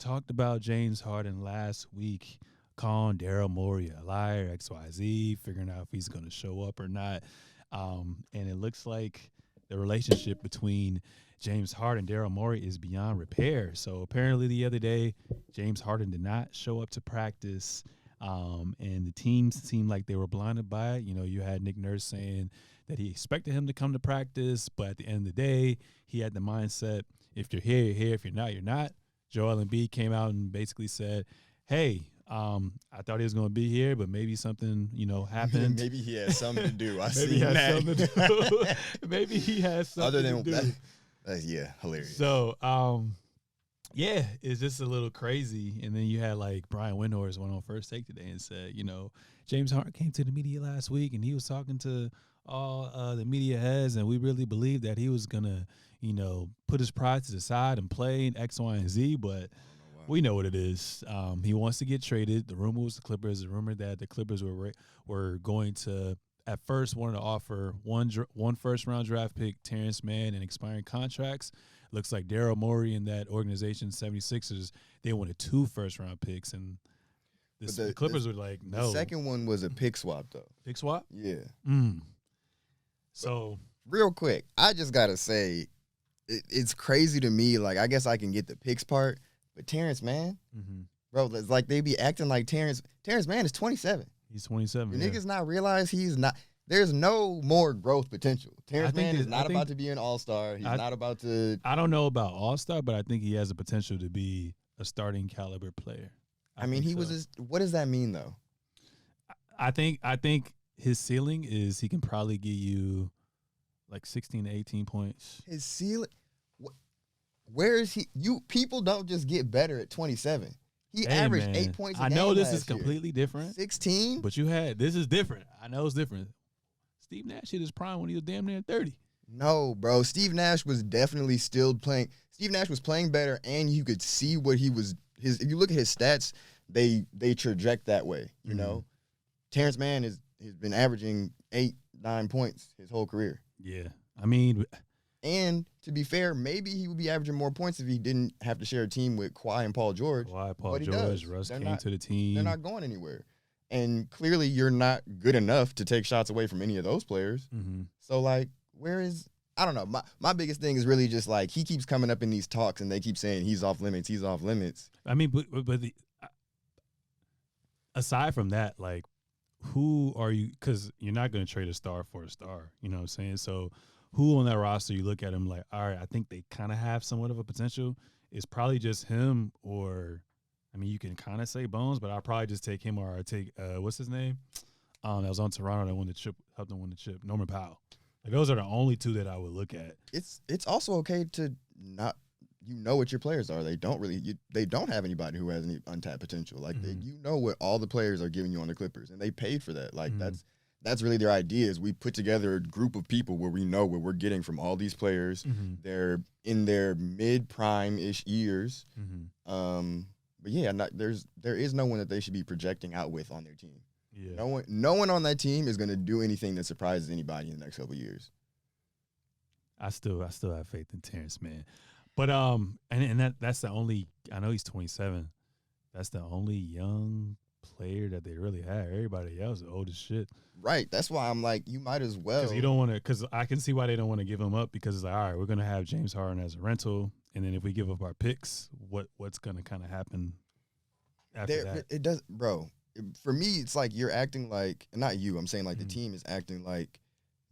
talked about James Harden last week, calling Daryl Morey a liar, XYZ, figuring out if he's going to show up or not. And it looks like the relationship between James Harden and Daryl Morey is beyond repair. So apparently the other day, James Harden did not show up to practice, and the team seemed like they were blinded by it. You know, you had Nick Nurse saying that he expected him to come to practice, but at the end of the day, he had the mindset, if you're here, you're here. If you're not, you're not. Joel Embiid came out and basically said, hey, I thought he was going to be here, but maybe something, happened. Maybe he had something to do. Maybe he had something to do. Maybe he has something Other than to do. Yeah, hilarious. So, yeah, it's just a little crazy. And then you had like Brian Windhorst went on First Take today and said, James Harden came to the media last week and he was talking to all the media heads, and we really believed that he was gonna, put his pride to the side and play in X, Y, and Z. But we know what it is. He wants to get traded. The rumor was the Clippers. The rumor that the Clippers were going to, at first, wanted to offer one first-round draft pick, Terrence Mann, and expiring contracts. Looks like Daryl Morey and that organization, 76ers, they wanted 2 first-round picks, and the Clippers were like, no. The second one was a pick swap, though. Pick swap? Yeah. So, real quick, I just got to say, it's crazy to me. Like, I guess I can get the picks part, but Terrence Mann, bro, it's like they be acting like Terrence Mann is 27. He's 27. Do niggas not realize he's not? There's no more growth potential. Terrence Mann is not about to be an all-star. He's not about to. I don't know about all-star, but I think he has the potential to be a starting caliber player. I mean, he was. What does that mean, though? I think his ceiling is he can probably give you like 16 to 18 points. His ceiling. Where is he? People don't just get better at 27. He averaged 8 points a game. I know this last is completely year. different. 16? But this is different. I know it's different. Steve Nash hit his prime when he was damn near 30. No, bro. Steve Nash was definitely still playing. Steve Nash was playing better, and you could see what he was. If you look at his stats, they traject that way. You know, Terrence Mann has been averaging 8-9 points his whole career. Yeah, I mean, and to be fair, maybe he would be averaging more points if he didn't have to share a team with Kawhi and Paul George. Russ came to the team. They're not going anywhere. And clearly you're not good enough to take shots away from any of those players. So, like, where is – I don't know. My biggest thing is really just, like, he keeps coming up in these talks and they keep saying he's off limits, he's off limits. I mean, but aside from that, like, who are you – because you're not going to trade a star for a star. You know what I'm saying? So – who on that roster you look at him like, all right, I think they kind of have somewhat of a potential. It's probably just him, or, I mean, you can kind of say Bones, but I'll probably just take him, or I take, what's his name? That was on Toronto that won the chip, helped them win the chip, Norman Powell. Like, those are the only two that I would look at. It's also okay to not, what your players are. They don't have anybody who has any untapped potential. Like, what all the players are giving you on the Clippers, and they paid for that. Like, that's really their idea is we put together a group of people where we know what we're getting from all these players. They're in their mid-prime-ish years. But, yeah, there is no one that they should be projecting out with on their team. Yeah. No one on that team is going to do anything that surprises anybody in the next couple of years. I still have faith in Terrence Mann. But that's the only – I know he's 27. That's the only young player that they really have. Everybody else is old as shit. Right. That's why I'm like, you might as well. Because you don't want to. Because I can see why they don't want to give him up. Because it's like, all right, we're gonna have James Harden as a rental, and then if we give up our picks, what's gonna kind of happen after that? It does, bro. For me, it's like you're acting like, not you. I'm saying like the team is acting like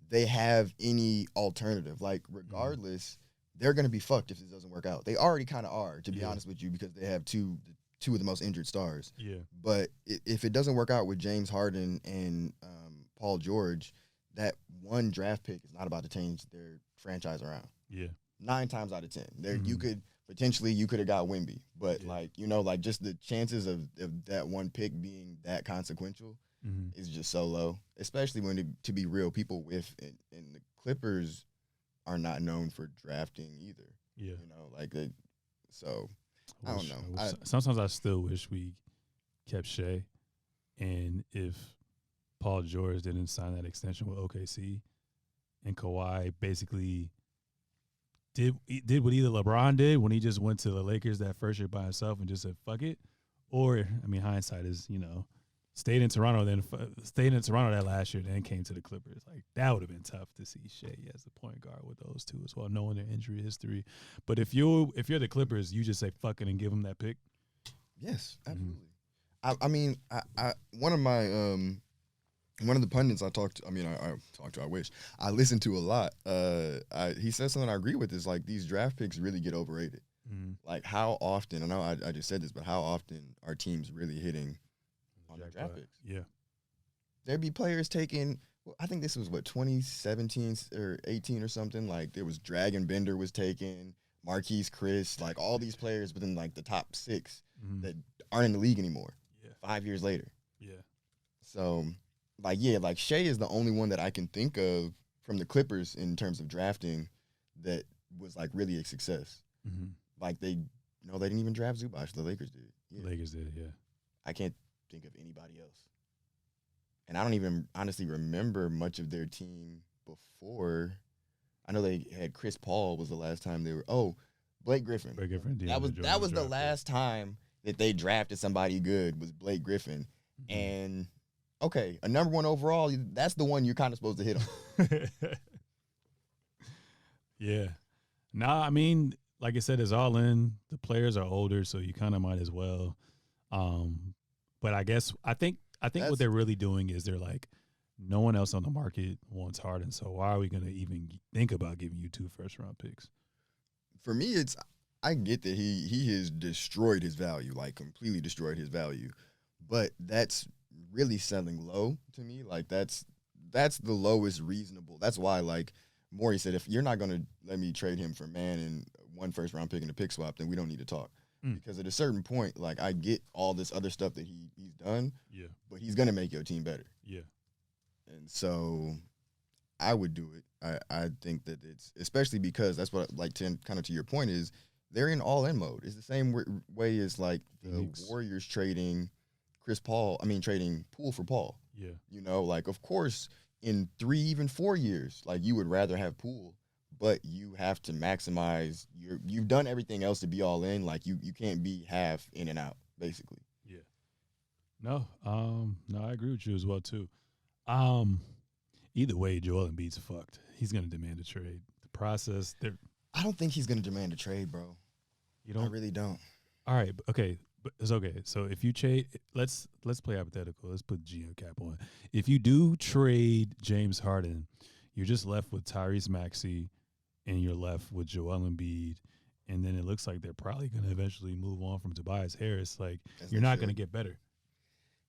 they have any alternative. Like regardless, they're gonna be fucked if this doesn't work out. They already kind of are, to be honest with you, because they have two of the most injured stars. Yeah. But if it doesn't work out with James Harden and Paul George, that one draft pick is not about to change their franchise around. Yeah. 9 times out of 10. You could have got Wemby, but just the chances of that one pick being that consequential is just so low, especially when to be real, people and the Clippers are not known for drafting either. Yeah. So I don't know. Sometimes I still wish we kept Shea, and if Paul George didn't sign that extension with OKC, and Kawhi basically did what either LeBron did when he just went to the Lakers that first year by himself and just said fuck it, or I mean hindsight is stayed in Toronto that last year, then came to the Clippers. Like that would have been tough to see Shea as the point guard with those two as well, knowing their injury history. But if you're the Clippers, you just say fuck it and give them that pick. Yes, absolutely. I mean, one of my one of the pundits I talked to, I wish I listened to a lot. He said something I agree with is like these draft picks really get overrated. Mm-hmm. Like how often? I know I just said this, but how often are teams really hitting on their draft picks? Yeah, there'd be players taking. Well, I think this was 2017 or 18 or something. Like there was Dragon Bender was taken, Marquise Chris, like all these players within like the top 6 that aren't in the league anymore. Yeah, 5 years later. Yeah, so. Like Shea is the only one that I can think of from the Clippers in terms of drafting that was like really a success. Mm-hmm. Like they didn't even draft Zubac. The Lakers did. Yeah. Lakers did, yeah. I can't think of anybody else. And I don't even honestly remember much of their team before. I know they had Chris Paul was the last time they were. Oh, Blake Griffin. That was the last time that they drafted somebody good was Blake Griffin, and. Okay, a number 1 overall, that's the one you're kind of supposed to hit on. Yeah. Nah, I mean, like I said, it's all in. The players are older, so you kind of might as well. But I think what they're really doing is they're like, no one else on the market wants Harden, so why are we going to even think about giving you 2 first-round picks? For me, I get that he has destroyed his value, like completely destroyed his value, but that's really selling low to me. Like that's the lowest reasonable. That's why like Morey said, if you're not going to let me trade him for man and 1 first-round pick and a pick swap, then we don't need to talk. Because at a certain point, like I get all this other stuff that he's done, yeah, but he's going to make your team better. Yeah. And so I would do it. I think that it's, especially because that's what, like, kind of to your point is, they're in all-in mode. It's the same way as like the Warriors trading trading Poole for Paul. Yeah. Like, of course, in 3, even 4 years, like, you would rather have Poole, but you have to maximize you've done everything else to be all in. Like, you can't be half in and out, basically. Yeah. No, I agree with you as well, too. Either way, Joel Embiid's fucked. He's going to demand a trade. The process, I don't think he's going to demand a trade, bro. You don't? I really don't. All right, okay. But it's okay. So if you trade, let's play hypothetical. Let's put GM cap on. If you do trade James Harden, you're just left with Tyrese Maxey, and you're left with Joel Embiid, and then it looks like they're probably going to eventually move on from Tobias Harris. Like, you're not going to get better.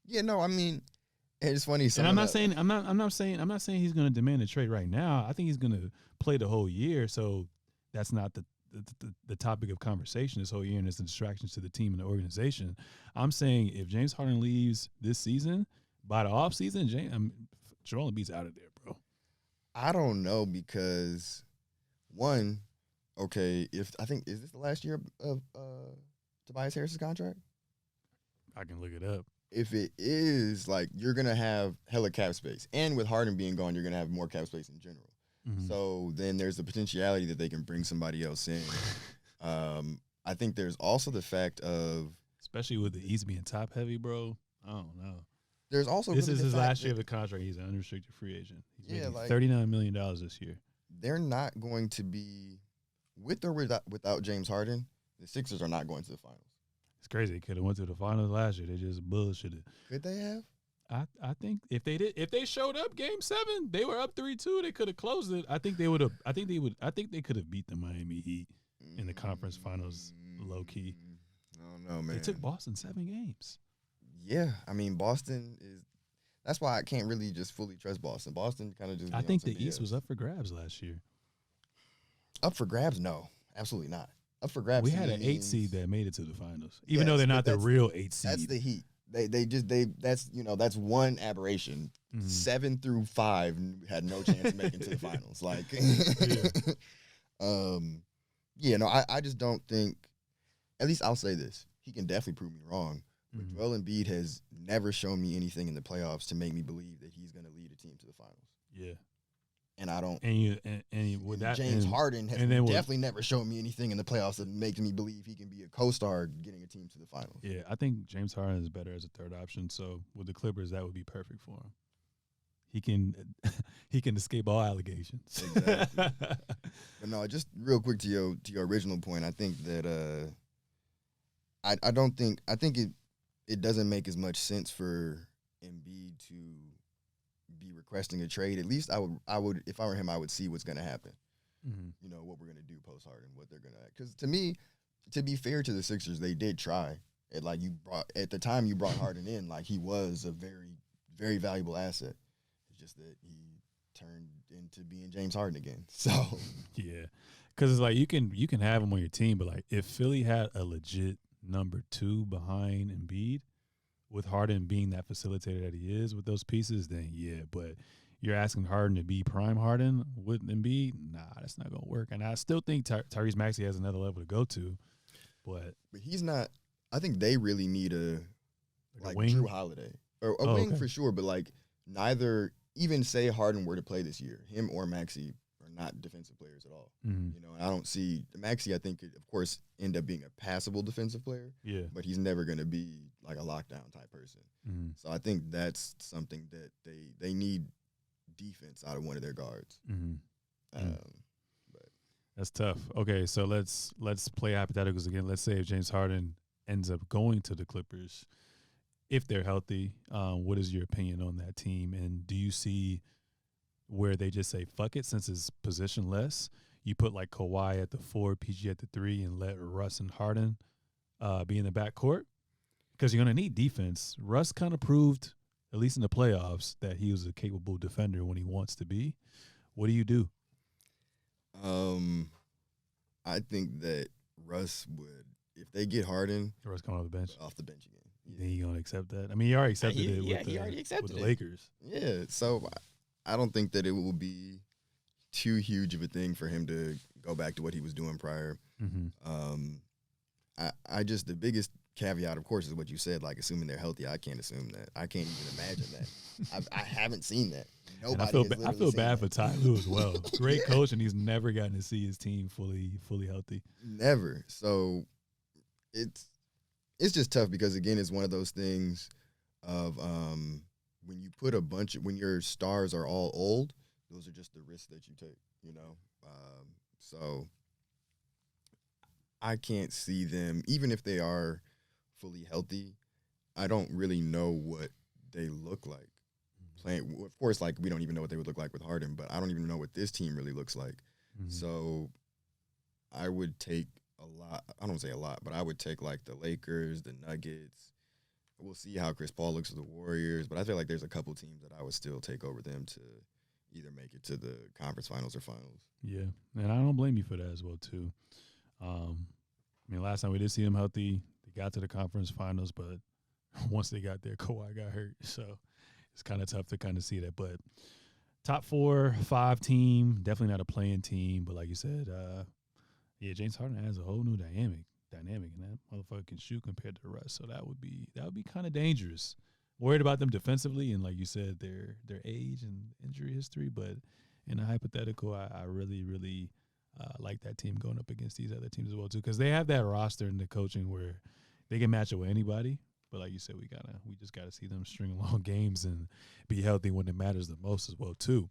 Yeah, no, I mean, it's funny. And I'm not saying he's going to demand a trade right now. I think he's going to play the whole year. So that's not the topic of conversation this whole year, and it's the distractions to the team and the organization. I'm saying if James Harden leaves this season, by the offseason, Joel Embiid's out of there, bro. I don't know because, one, okay, is this the last year of Tobias Harris's contract? I can look it up. If it is, like, you're going to have hella cap space. And with Harden being gone, you're going to have more cap space in general. Mm-hmm. So then there's the potentiality that they can bring somebody else in. I think there's also the fact of, especially with the East being top heavy, bro. I don't know. There's also this is his last year of the contract. He's an unrestricted free agent. He's making $39 million this year. They're not going to be, with or without James Harden, the Sixers are not going to the finals. It's crazy. They could have went to the finals last year. They just bullshitted. Could they have? I think if they showed up Game 7, they were up 3-2. They could have closed it. I think they could have beat the Miami Heat in the conference finals, low key. I don't know, man. They took Boston 7 games. Yeah, I mean, Boston is. That's why I can't really just fully trust Boston. Boston kind of just. I think the East was up for grabs last year. Up for grabs? No, absolutely not. Up for grabs. We had an 8 seed that made it to the finals, even though they're not the real 8 seed. That's the Heat. That's one aberration. Mm-hmm. 7 through 5 had no chance of making to the finals. Like, I just don't think. At least I'll say this: he can definitely prove me wrong. But Joel Embiid has never shown me anything in the playoffs to make me believe that he's going to lead a team to the finals. Yeah, And I don't. With that, James Harden has and then definitely never shown me anything in the playoffs that makes me believe he can be a co-star getting a team to the finals. Yeah, I think James Harden is better as a third option. So with the Clippers, that would be perfect for him. He can he can escape all allegations. Exactly. But no, just real quick to your original point, I think that I think it doesn't make as much sense for Embiid to be requesting a trade. At least I would if I were him, I would see what's going to happen. Mm-hmm. You know, what we're going to do post Harden, what they're going to, because to me, to be fair to the Sixers, they did try. At the time you brought Harden in, like he was a very, very valuable asset. It's just that he turned into being James Harden again. So yeah, because it's like you can have him on your team, but like if Philly had a legit number 2 behind Embiid, with Harden being that facilitator that he is with those pieces, then yeah. But you're asking Harden to be prime Harden with Embiid? Nah, that's not gonna work. And I still think Tyrese Maxey has another level to go to, but he's not. I think they really need a wing? Drew Holiday or a wing for sure. But like neither, even say Harden were to play this year, him or Maxey are not defensive players at all. Mm-hmm. You know, and I don't see Maxey. I think could, of course, end up being a passable defensive player. Yeah, but he's never going to be like a lockdown type person. Mm-hmm. So I think that's something that they need defense out of one of their guards. Mm-hmm. But that's tough. Okay, so let's play hypotheticals again. Let's say if James Harden ends up going to the Clippers, if they're healthy, what is your opinion on that team? And do you see where they just say, fuck it, since it's positionless, you put like Kawhi at the 4, PG at the 3, and let Russ and Harden be in the backcourt? Because you're going to need defense. Russ kind of proved, at least in the playoffs, that he was a capable defender when he wants to be. What do you do? I think that Russ would, if they get Harden, Russ coming off the bench again. You think he's gonna accept that? I mean, he already accepted it. He already accepted with the Lakers. Yeah, so I don't think that it will be too huge of a thing for him to go back to what he was doing prior. Mm-hmm. I just, the biggest caveat, of course, is what you said. Like, assuming they're healthy, I can't assume that. I can't even imagine that. I haven't seen that. Nobody. I feel bad for Ty Lue as well. Great coach, and he's never gotten to see his team fully healthy. Never. So it's just tough because again, it's one of those things of when you put when your stars are all old, those are just the risks that you take. You know, so I can't see them even if they are fully healthy. I don't really know what they look like. Playing, of course, like we don't even know what they would look like with Harden, but I don't even know what this team really looks like. Mm-hmm. So I would take a lot. I don't say a lot, but I would take like the Lakers, the Nuggets. We'll see how Chris Paul looks with the Warriors, but I feel like there's a couple teams that I would still take over them to either make it to the conference finals or finals. Yeah, and I don't blame you for that as well too. I mean, last time we did see them healthy, they got to the conference finals, but once they got there, Kawhi got hurt, so it's kind of tough to kind of see that. But top 4, 5 team, definitely not a playing team. But like you said, yeah, James Harden has a whole new dynamic, and that motherfucker can shoot compared to the rest. So that would be kind of dangerous. Worried about them defensively, and like you said, their age and injury history. But in a hypothetical, I really, really like that team going up against these other teams as well too, because they have that roster and the coaching where they can match it with anybody. But like you said, we just gotta see them string along games and be healthy when it matters the most as well too.